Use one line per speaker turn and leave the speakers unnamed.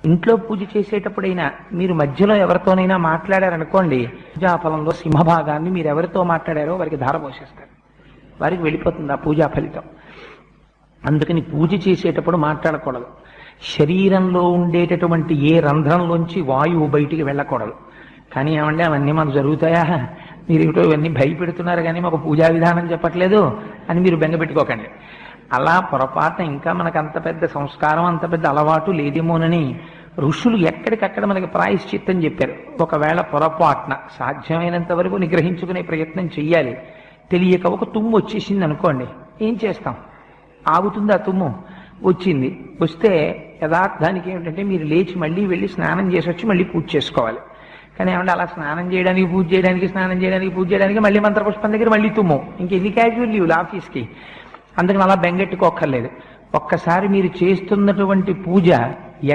ఇంట్లో పూజ చేసేటప్పుడైనా మీరు మధ్యలో ఎవరితోనైనా మాట్లాడారనుకోండి, పూజాఫలంలో సింహభాగాన్ని మీరు ఎవరితో మాట్లాడారో వారికి ధార పోసేస్తారు, వారికి వెళ్ళిపోతుంది ఆ పూజా ఫలితం. అందుకని పూజ చేసేటప్పుడు మాట్లాడకూడదు. శరీరంలో ఉండేటటువంటి ఏ రంధ్రంలోంచి వాయువు బయటికి వెళ్ళకూడదు. కానీ ఏమంటే అవన్నీ మాకు జరుగుతాయా, మీరు ఏమిటో ఇవన్నీ భయపెడుతున్నారు కానీ మాకు పూజా విధానం చెప్పట్లేదు అని మీరు బెంగపెట్టుకోకండి. అలా పొరపాటున ఇంకా మనకు అంత పెద్ద సంస్కారం, అంత పెద్ద అలవాటు లేదేమోనని ఋషులు ఎక్కడికక్కడ మనకి ప్రాయశ్చిత్తం చెప్పారు. ఒకవేళ పొరపాటున సాధ్యమైనంత వరకు నిగ్రహించుకునే ప్రయత్నం చెయ్యాలి. తెలియక ఒక తుమ్ము వచ్చేసింది అనుకోండి, ఏం చేస్తాం? ఆగుతుంది ఆ తుమ్ము. వచ్చింది, వస్తే యథార్థానికి ఏమిటంటే మీరు లేచి మళ్ళీ వెళ్ళి స్నానం చేసి వచ్చి మళ్ళీ పూజ చేసుకోవాలి. కానీ ఏమంటే అలా స్నానం చేయడానికి పూజ చేయడానికి మళ్ళీ మంత్రపుష్పం దగ్గర మళ్ళీ తుమ్ము, ఇంకెన్ని క్యాజువల్ లీవ్లు ఆఫీస్కి. అందుకని అలా బెంగెట్టుకోక్కర్లేదు. ఒక్కసారి మీరు చేస్తున్నటువంటి పూజ